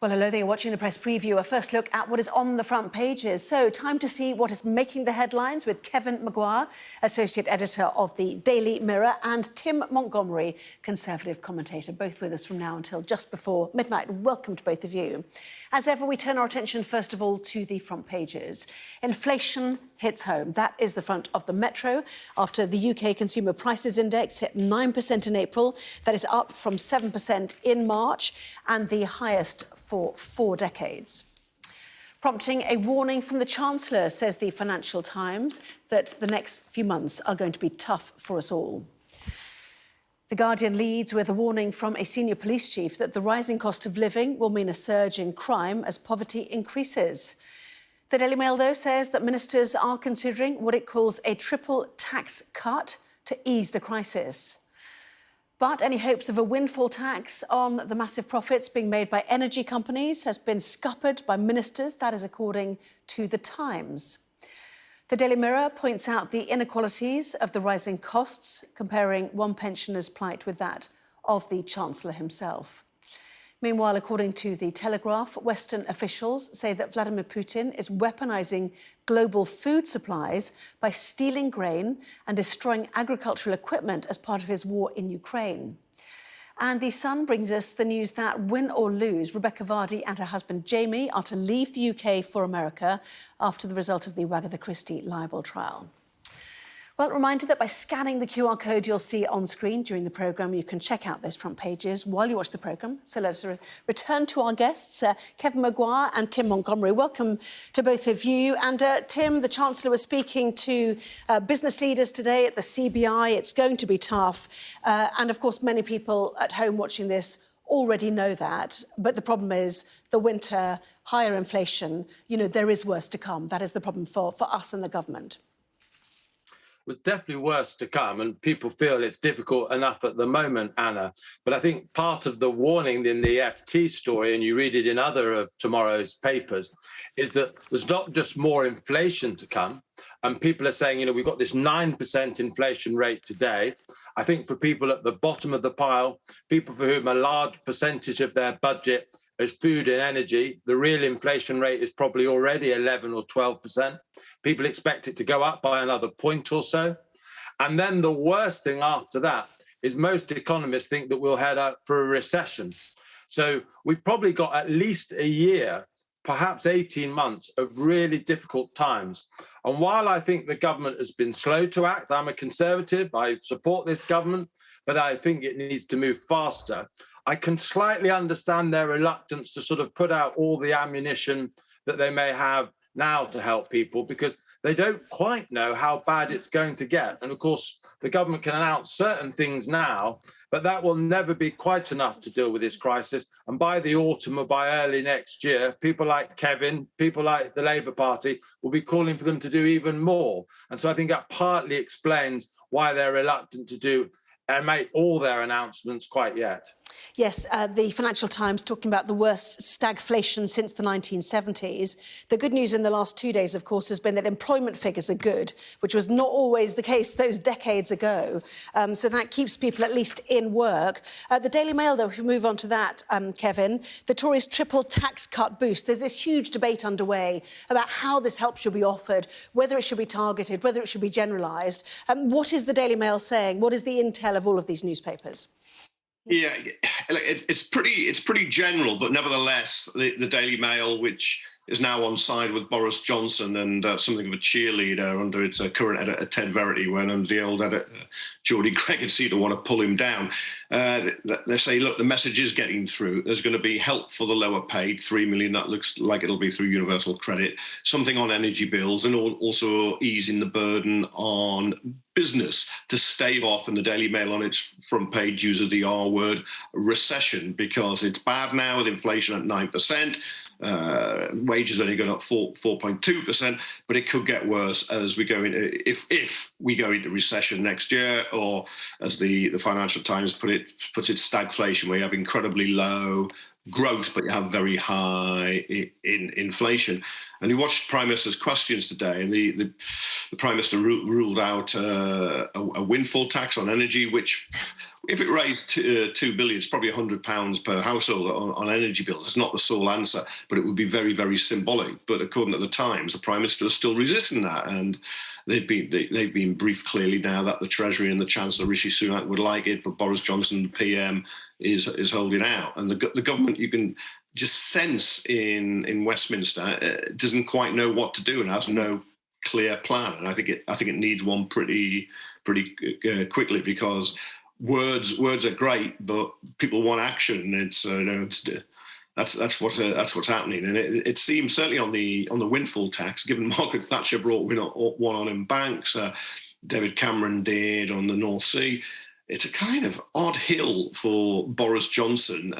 Well, hello there, watching the press preview. A first look at what is on the front pages. So, time to see what is making the headlines with Kevin Maguire, Associate Editor of the Daily Mirror, and Tim Montgomerie, Conservative commentator, both with us from now until just before midnight. Welcome to both of you. As ever, we turn our attention first of all to the front pages. Inflation hits home. That is the front of the Metro after the UK Consumer Prices Index hit 9% in April. That is up from 7% in March and the highest for 4 decades. Prompting a warning from the Chancellor, says the Financial Times, that the next few months are going to be tough for us all. The Guardian leads with a warning from a senior police chief that the rising cost of living will mean a surge in crime as poverty increases. The Daily Mail, though, says that ministers are considering what it calls a triple tax cut to ease the crisis. But any hopes of a windfall tax on the massive profits being made by energy companies has been scuppered by ministers. That is according to The Times. The Daily Mirror points out the inequalities of the rising costs, comparing one pensioner's plight with that of the Chancellor himself. Meanwhile, according to The Telegraph, Western officials say that Vladimir Putin is weaponising global food supplies by stealing grain and destroying agricultural equipment as part of his war in Ukraine. And The Sun brings us the news that, win or lose, Rebecca Vardy and her husband Jamie are to leave the UK for America after the result of the Agatha Christie libel trial. Well, reminder that by scanning the QR code you'll see on screen during the programme, you can check out those front pages while you watch the programme. So let's return to our guests, Kevin Maguire and Tim Montgomerie. Welcome to both of you. And Tim, the Chancellor was speaking to business leaders today at the CBI. It's going to be tough. And of course, many people at home watching this already know that. But the problem is the winter, higher inflation, there is worse to come. That is the problem for us and the government. Was definitely worse to come, and people feel it's difficult enough at the moment, Anna. But I think part of the warning in the FT story, and you read it in other of tomorrow's papers, is that there's not just more inflation to come. And people are saying, we've got this 9% inflation rate today. I think for people at the bottom of the pile, people for whom a large percentage of their budget is food and energy, the real inflation rate is probably already 11 or 12%. People expect it to go up by another point or so. And then the worst thing after that is most economists think that we'll head out for a recession. So we've probably got at least a year, perhaps 18 months of really difficult times. And while I think the government has been slow to act, I'm a Conservative, I support this government, but I think it needs to move faster. I can slightly understand their reluctance to sort of put out all the ammunition that they may have now to help people, because they don't quite know how bad it's going to get. And of course, the government can announce certain things now, but that will never be quite enough to deal with this crisis. And by the autumn or by early next year, people like Kevin, people like the Labour Party will be calling for them to do even more. And so I think that partly explains why they're reluctant to do and make all their announcements quite yet. Yes, the Financial Times talking about the worst stagflation since the 1970s. The good news in the last 2 days, of course, has been that employment figures are good, which was not always the case those decades ago. So that keeps people at least in work. The Daily Mail, though, if we move on to that, Kevin, the Tories' triple tax cut boost. There's this huge debate underway about how this help should be offered, whether it should be targeted, whether it should be generalised. What is the Daily Mail saying? What is the intel of all of these newspapers? Yeah, it's pretty general, but nevertheless, the Daily Mail, which is now on side with Boris Johnson and something of a cheerleader under its current editor, Ted Verity, when under the old editor, Geordie Gregan, seemed to want to pull him down. They say, look, the message is getting through. There's going to be help for the lower paid, 3 million. That looks like it'll be through universal credit, something on energy bills, and also easing the burden on business to stave off, and the Daily Mail on its front page uses the R word, recession, because it's bad now with inflation at 9%. Wages only going up 4.2%, but it could get worse as we go into, if we go into recession next year, or as the Financial Times puts it, stagflation, where you have incredibly low growth, but you have very high inflation. And you watched Prime Minister's questions today, and the Prime Minister ruled out a windfall tax on energy, which if it raised 2 billion, it's probably £100 per household on energy bills. It's not the sole answer, but it would be very, very symbolic. But according to the Times, the Prime Minister is still resisting that, and they've been briefed clearly now that the Treasury and the Chancellor Rishi Sunak would like it, but Boris Johnson, the PM, is holding out, and the government, you can just sense in Westminster, doesn't quite know what to do and has no clear plan. And I think it needs one pretty quickly, because words are great, but people want action. That's what's happening. And it seems certainly on the windfall tax, given Margaret Thatcher brought one on in banks, David Cameron did on the North Sea. It's a kind of odd hill for Boris Johnson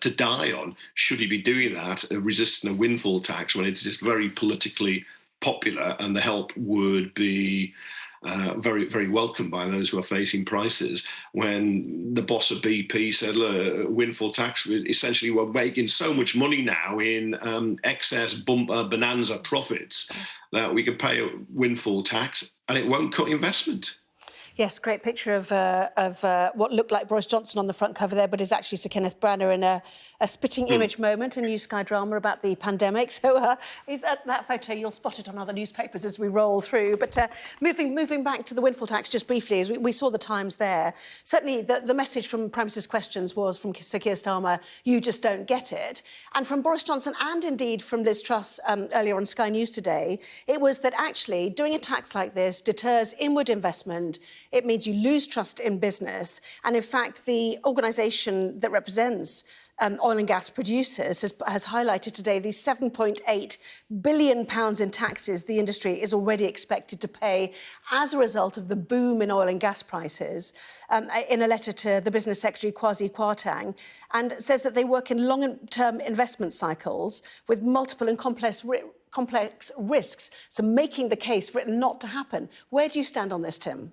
to die on, should he be doing that, resisting a windfall tax, when it's just very politically popular, and the help would be very, very welcome by those who are facing prices. When the boss of BP said, look, windfall tax, essentially we're making so much money now in excess bumper bonanza profits that we could pay a windfall tax and it won't cut investment. Yes, great picture of what looked like Boris Johnson on the front cover there, but is actually Sir Kenneth Branagh in a spitting image moment, a new Sky drama about the pandemic. So that photo, you'll spot it on other newspapers as we roll through. But moving back to the windfall tax just briefly, as we saw the Times there, certainly the message from Prime Minister's questions was from Sir Keir Starmer, you just don't get it. And from Boris Johnson, and indeed from Liz Truss earlier on Sky News today, it was that actually doing a tax like this deters inward investment. It means you lose trust in business. And in fact, the organisation that represents oil and gas producers has highlighted today these £7.8 billion in taxes the industry is already expected to pay as a result of the boom in oil and gas prices, in a letter to the Business Secretary, Kwasi Kwarteng, and says that they work in long-term investment cycles with multiple and complex risks, so making the case for it not to happen. Where do you stand on this, Tim?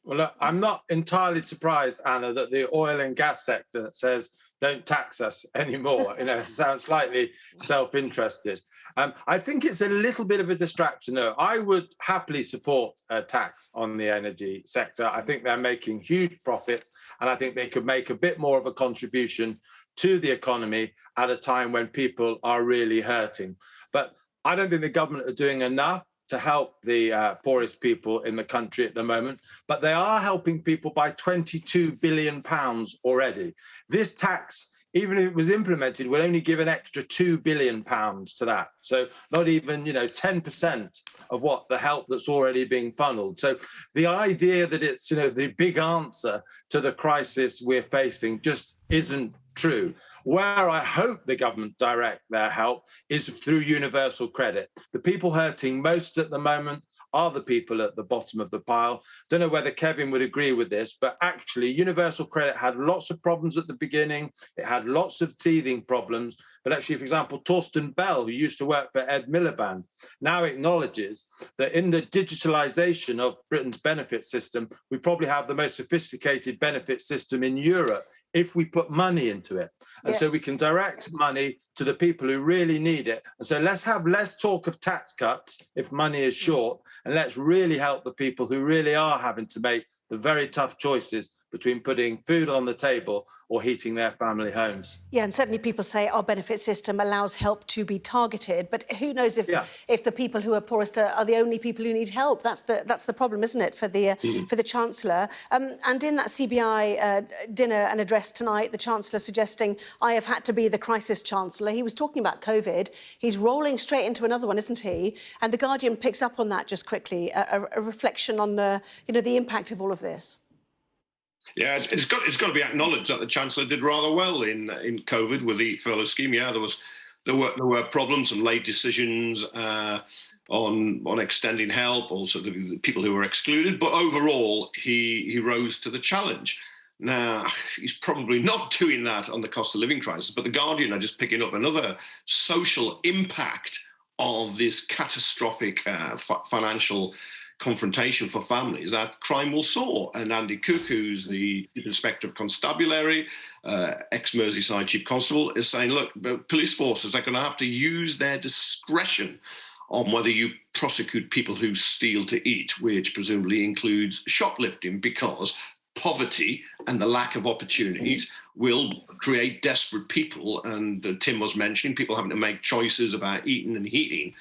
Well, look, I'm not entirely surprised, Anna, that the oil and gas sector says don't tax us anymore. It sounds slightly self-interested. I think it's a little bit of a distraction, though. I would happily support a tax on the energy sector. I think they're making huge profits, and I think they could make a bit more of a contribution to the economy at a time when people are really hurting. But I don't think the government are doing enough to help the poorest people in the country at the moment, but they are helping people by £22 billion already. This tax, even if it was implemented, will only give an extra £2 billion to that. So not even, 10% of what the help that's already being funneled. So the idea that it's, the big answer to the crisis we're facing just isn't true. Where I hope the government direct their help is through universal credit. The people hurting most at the moment are the people at the bottom of the pile. Don't know whether Kevin would agree with this, but actually universal credit had lots of problems at the beginning. It had lots of teething problems. But actually, for example, Torsten Bell, who used to work for Ed Miliband, now acknowledges that in the digitalization of Britain's benefit system, we probably have the most sophisticated benefit system in Europe if we put money into it. And so we can direct money to the people who really need it. And so let's have less talk of tax cuts if money is short, and let's really help the people who really are having to make the very tough choices between putting food on the table or heating their family homes. Yeah, and certainly people say our benefit system allows help to be targeted, but who knows if the people who are poorest are the only people who need help. That's the problem, isn't it, for the Chancellor? And in that CBI dinner and address tonight, the Chancellor suggesting I have had to be the crisis Chancellor. He was talking about COVID. He's rolling straight into another one, isn't he? And The Guardian picks up on that just quickly, a reflection on the impact of all of this. Yeah, it's got to be acknowledged that the Chancellor did rather well in COVID with the furlough scheme. Yeah, there were problems and late decisions on extending help, also the people who were excluded. But overall, he rose to the challenge. Now, he's probably not doing that on the cost of living crisis, but The Guardian are just picking up another social impact of this catastrophic financial confrontation for families, that crime will soar. And Andy Cook, who's the Inspector of Constabulary, ex-Merseyside Chief Constable, is saying, look, police forces are going to have to use their discretion on whether you prosecute people who steal to eat, which presumably includes shoplifting, because poverty and the lack of opportunities will create desperate people. And Tim was mentioning people having to make choices about eating and heating.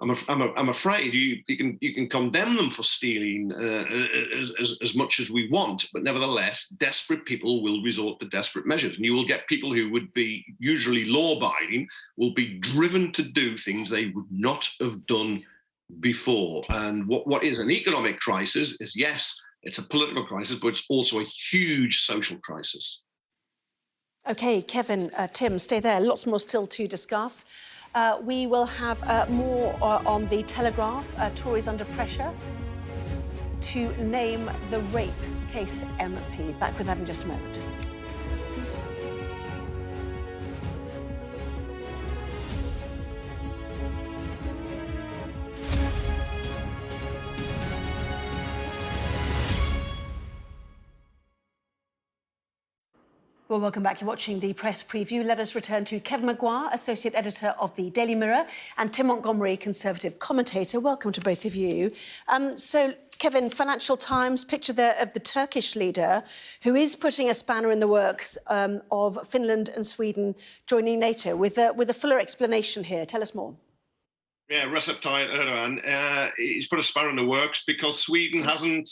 I'm afraid you can condemn them for stealing as much as we want, but nevertheless, desperate people will resort to desperate measures, and you will get people who would be usually law-abiding will be driven to do things they would not have done before. And what is an economic crisis is, yes, it's a political crisis, but it's also a huge social crisis. OK, Kevin, Tim, stay there. Lots more still to discuss. We will have more on the Telegraph. Tories under pressure to name the rape case MP. Back with that in just a moment. Well, welcome back. You're watching the press preview. Let us return to Kevin Maguire, Associate Editor of the Daily Mirror, and Tim Montgomerie, Conservative commentator. Welcome to both of you. So, Kevin, Financial Times, picture there of the Turkish leader who is putting a spanner in the works of Finland and Sweden joining NATO, with a fuller explanation here. Tell us more. Yeah, Recep Tayyip Erdogan, he's put a spanner in the works because Sweden hasn't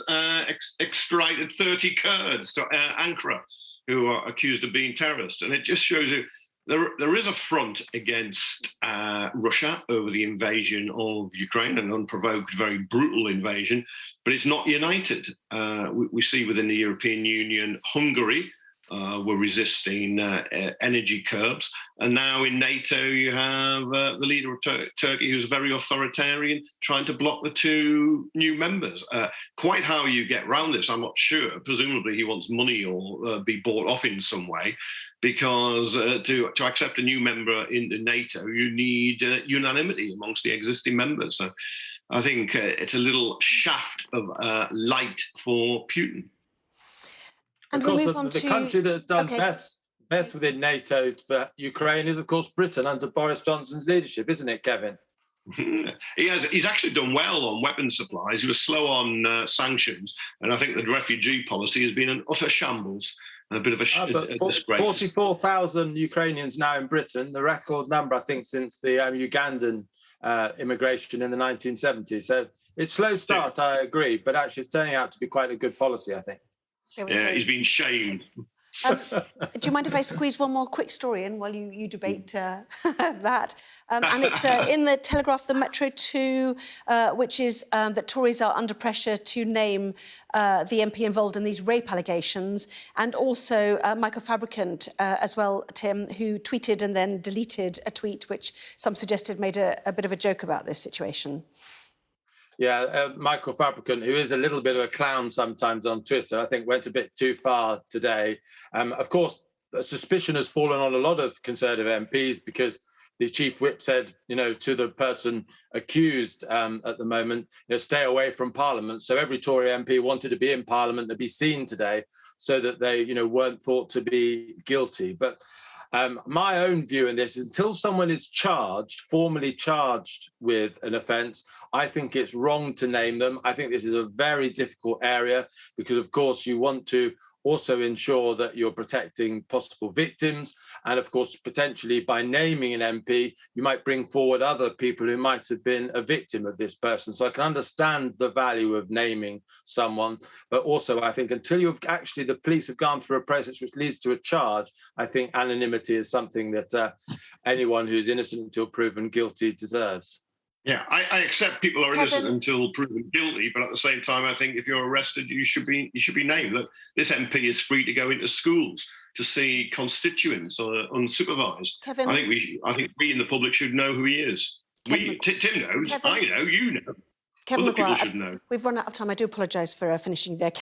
extradited 30 Kurds to Ankara, who are accused of being terrorists. And it just shows you there is a front against Russia over the invasion of Ukraine, an unprovoked, very brutal invasion, but it's not united. We see within the European Union, Hungary were resisting energy curbs. And now in NATO, you have the leader of Turkey, who's very authoritarian, trying to block the two new members. Quite how you get around this, I'm not sure. Presumably he wants money or be bought off in some way, because to accept a new member into NATO, you need unanimity amongst the existing members. So I think it's a little shaft of light for Putin. And of course, we'll move on the to... country that's done OK. best within NATO for Ukraine is, of course, Britain under Boris Johnson's leadership, isn't it, Kevin? He's actually done well on weapons supplies. He was slow on sanctions, and I think the refugee policy has been an utter shambles and a bit of a disgrace. 44,000 Ukrainians now in Britain, the record number, I think, since the Ugandan immigration in the 1970s. So it's a slow start, I agree, but actually it's turning out to be quite a good policy, I think. Yeah, he's been shamed. Do you mind if I squeeze one more quick story in while you debate that? And it's in the Telegraph, the Metro 2, which is that Tories are under pressure to name the MP involved in these rape allegations, and also Michael Fabricant as well, Tim, who tweeted and then deleted a tweet which some suggested made a bit of a joke about this situation. Yeah, Michael Fabricant, who is a little bit of a clown sometimes on Twitter, I think went a bit too far today. Of course, a suspicion has fallen on a lot of Conservative MPs because the chief whip said, to the person accused at the moment, stay away from Parliament. So every Tory MP wanted to be in Parliament, to be seen today, so that they, weren't thought to be guilty. But my own view in this is, until someone is formally charged with an offence, I think it's wrong to name them. I think this is a very difficult area because, of course, you want to also ensure that you're protecting possible victims. And of course, potentially by naming an MP, you might bring forward other people who might have been a victim of this person. So I can understand the value of naming someone, but also I think until the police have gone through a process which leads to a charge, I think anonymity is something that anyone who's innocent until proven guilty deserves. Yeah, I accept people are innocent until proven guilty, but at the same time, I think if you're arrested, you should be named. Look, this MP is free to go into schools to see constituents unsupervised. Kevin, I think we in the public should know who he is. Tim knows, I know, you know. Kevin Other people Maguire, should know. we've run out of time. I do apologise for finishing there.